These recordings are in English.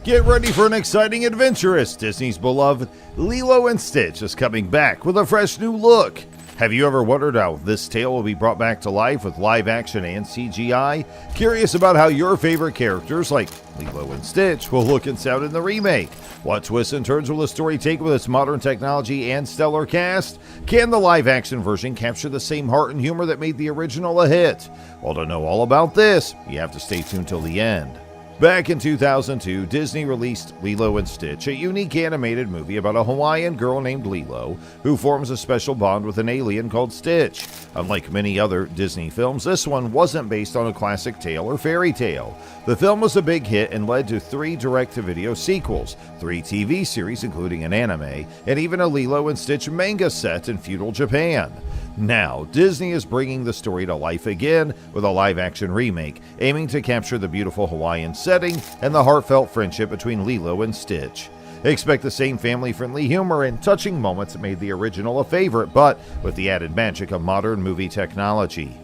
Get ready for an exciting adventure as Disney's beloved Lilo and Stitch is coming back with a fresh new look. Have you ever wondered how this tale will be brought back to life with live action and CGI? Curious about how your favorite characters like Lilo and Stitch will look and sound in the remake? What twists and turns will the story take with its modern technology and stellar cast? Can the live action version capture the same heart and humor that made the original a hit? Well, to know all about this, you have to stay tuned till the end. Back in 2002, Disney released Lilo and Stitch, a unique animated movie about a Hawaiian girl named Lilo who forms a special bond with an alien called Stitch. Unlike many other Disney films, this one wasn't based on a classic tale or fairy tale. The film was a big hit and led to 3 direct-to-video sequels, 3 TV series including an anime, and even a Lilo and Stitch manga set in feudal Japan. Now, Disney is bringing the story to life again with a live-action remake, aiming to capture the beautiful Hawaiian setting and the heartfelt friendship between Lilo and Stitch. Expect the same family-friendly humor and touching moments that made the original a favorite, but with the added magic of modern movie technology.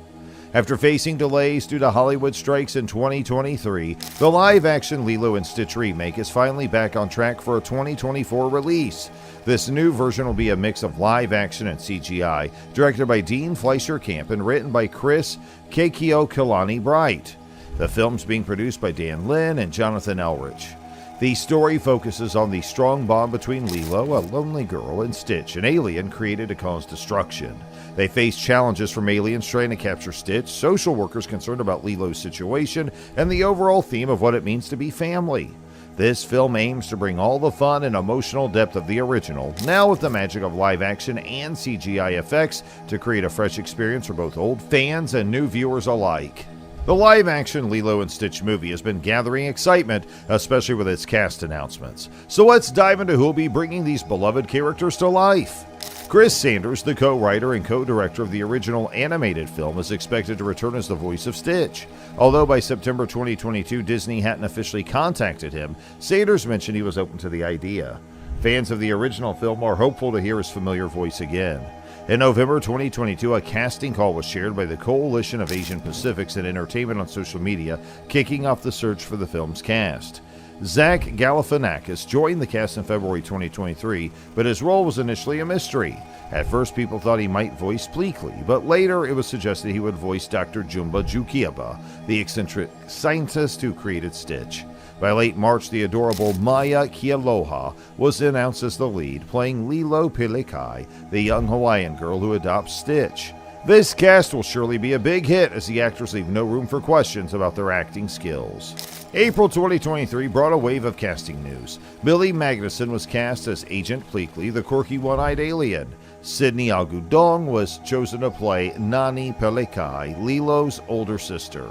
After facing delays due to Hollywood strikes in 2023, the live-action Lilo and Stitch remake is finally back on track for a 2024 release. This new version will be a mix of live action and CGI, directed by Dean Fleischer Camp and written by Chris Keokalani Bright. The film's being produced by Dan Lin and Jonathan Elrich. The story focuses on the strong bond between Lilo, a lonely girl, and Stitch, an alien created to cause destruction. They face challenges from aliens trying to capture Stitch, social workers concerned about Lilo's situation, and the overall theme of what it means to be family. This film aims to bring all the fun and emotional depth of the original, now with the magic of live action and CGI effects to create a fresh experience for both old fans and new viewers alike. The live-action Lilo and Stitch movie has been gathering excitement, especially with its cast announcements. So let's dive into who will be bringing these beloved characters to life. Chris Sanders, the co-writer and co-director of the original animated film, is expected to return as the voice of Stitch. Although by September 2022 Disney hadn't officially contacted him, Sanders mentioned he was open to the idea. Fans of the original film are hopeful to hear his familiar voice again. In November 2022, a casting call was shared by the Coalition of Asian Pacifics in Entertainment on social media, kicking off the search for the film's cast. Zach Galifianakis joined the cast in February 2023, but his role was initially a mystery. At first, people thought he might voice Pleakley, but later it was suggested he would voice Dr. Jumba Jukiaba, the eccentric scientist who created Stitch. By late March, the adorable Maya Kealoha was announced as the lead, playing Lilo Pelekai, the young Hawaiian girl who adopts Stitch. This cast will surely be a big hit as the actors leave no room for questions about their acting skills. April 2023 brought a wave of casting news. Billy Magnuson was cast as Agent Pleakley, the quirky one-eyed alien. Sydney Agudong was chosen to play Nani Pelekai, Lilo's older sister.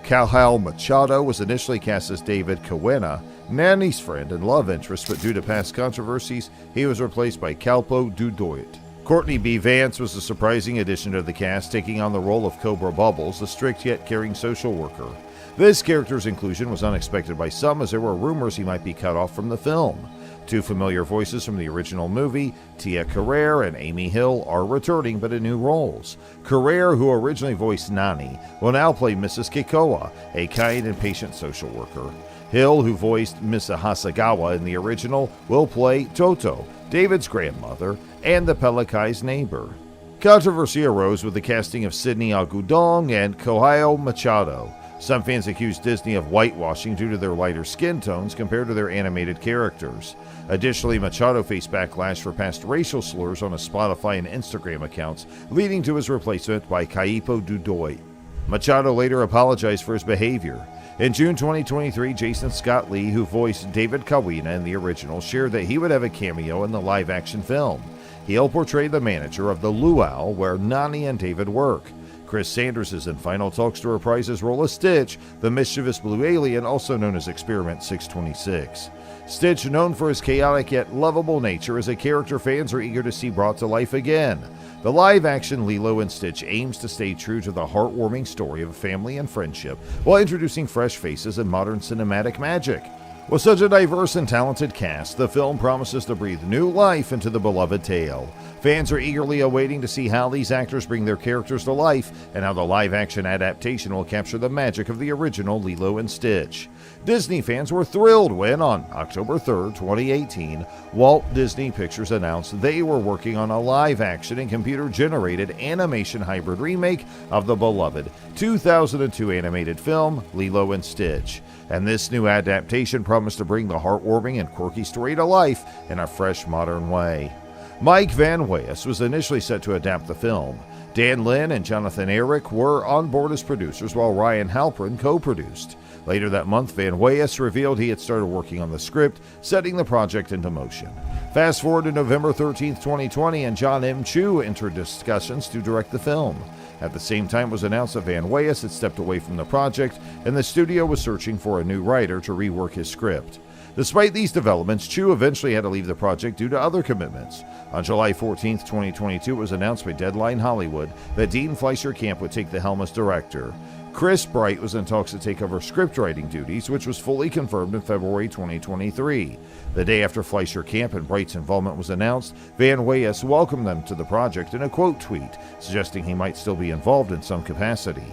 Kauhal Machado was initially cast as David Kawena, Nani's friend and love interest, but due to past controversies, he was replaced by Kalpo Dudoit. Courtney B. Vance was a surprising addition to the cast, taking on the role of Cobra Bubbles, a strict yet caring social worker. This character's inclusion was unexpected by some, as there were rumors he might be cut off from the film. 2 familiar voices from the original movie, Tia Carrere and Amy Hill, are returning but in new roles. Carrere, who originally voiced Nani, will now play Mrs. Kikoa, a kind and patient social worker. Hill, who voiced Miss Hasagawa in the original, will play Toto, David's grandmother, and the Pelekai's neighbor. Controversy arose with the casting of Sydney Agudong and Kauhal Machado. Some fans accused Disney of whitewashing due to their lighter skin tones compared to their animated characters. Additionally, Machado faced backlash for past racial slurs on his Spotify and Instagram accounts, leading to his replacement by Kaipo Dudoit. Machado later apologized for his behavior. In June 2023, Jason Scott Lee, who voiced David Kawena in the original, shared that he would have a cameo in the live-action film. He'll portray the manager of the luau where Nani and David work. Chris Sanders is in final talks to reprise his role as Stitch, the mischievous blue alien also known as Experiment 626. Stitch, known for his chaotic yet lovable nature, is a character fans are eager to see brought to life again. The live-action Lilo and Stitch aims to stay true to the heartwarming story of family and friendship while introducing fresh faces and modern cinematic magic. With such a diverse and talented cast, the film promises to breathe new life into the beloved tale. Fans are eagerly awaiting to see how these actors bring their characters to life and how the live-action adaptation will capture the magic of the original Lilo and Stitch. Disney fans were thrilled when, on October 3rd, 2018, Walt Disney Pictures announced they were working on a live-action and computer-generated animation hybrid remake of the beloved 2002 animated film Lilo and Stitch. And this new adaptation promised to bring the heartwarming and quirky story to life in a fresh, modern way. Mike Van Weyes was initially set to adapt the film. Dan Lin and Jonathan Eric were on board as producers, while Ryan Halpern co-produced. Later that month, Van Weyes revealed he had started working on the script, setting the project into motion. Fast forward to November 13, 2020, and John M. Chu entered discussions to direct the film. At the same time, it was announced that Van Weyes had stepped away from the project, and the studio was searching for a new writer to rework his script. Despite these developments, Chu eventually had to leave the project due to other commitments. On July 14, 2022, it was announced by Deadline Hollywood that Dean Fleischer Camp would take the helm as director. Chris Bright was in talks to take over scriptwriting duties, which was fully confirmed in February 2023. The day after Fleischer Camp and Bright's involvement was announced, Van Weyes welcomed them to the project in a quote tweet, suggesting he might still be involved in some capacity.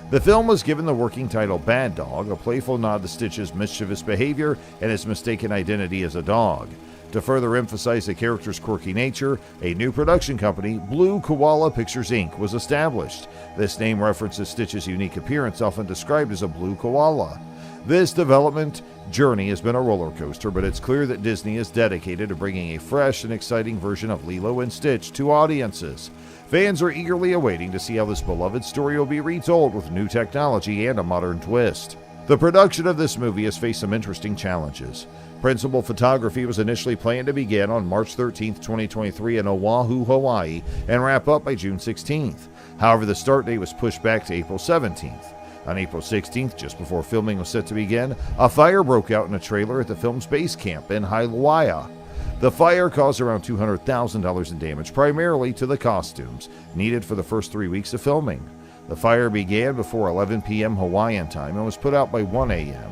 The film was given the working title Bad Dog, a playful nod to Stitch's mischievous behavior and his mistaken identity as a dog. To further emphasize the character's quirky nature, a new production company, Blue Koala Pictures Inc., was established. This name references Stitch's unique appearance, often described as a blue koala. This development journey has been a roller coaster, but it's clear that Disney is dedicated to bringing a fresh and exciting version of Lilo and Stitch to audiences. Fans are eagerly awaiting to see how this beloved story will be retold with new technology and a modern twist. The production of this movie has faced some interesting challenges. Principal photography was initially planned to begin on March 13, 2023 in Oahu, Hawaii, and wrap up by June 16th. However, the start date was pushed back to April 17th. On April 16th, just before filming was set to begin, a fire broke out in a trailer at the film's base camp in Hawaii. The fire caused around $200,000 in damage, primarily to the costumes needed for the first 3 weeks of filming. The fire began before 11 p.m. Hawaiian time and was put out by 1 a.m.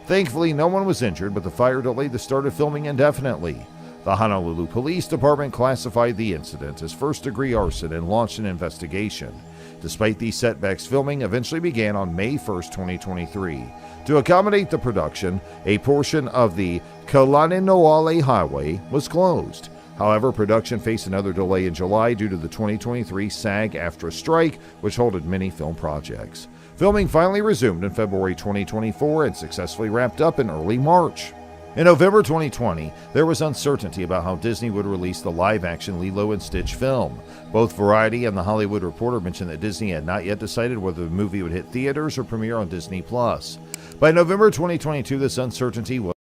Thankfully, no one was injured, but the fire delayed the start of filming indefinitely. The Honolulu Police Department classified the incident as first-degree arson and launched an investigation. Despite these setbacks, filming eventually began on May 1, 2023. To accommodate the production, a portion of the Kalaninoale Highway was closed. However, production faced another delay in July due to the 2023 SAG-AFTRA strike, which halted many film projects. Filming finally resumed in February 2024 and successfully wrapped up in early March. In November 2020, there was uncertainty about how Disney would release the live-action Lilo and Stitch film. Both Variety and The Hollywood Reporter mentioned that Disney had not yet decided whether the movie would hit theaters or premiere on Disney+. By November 2022, this uncertainty was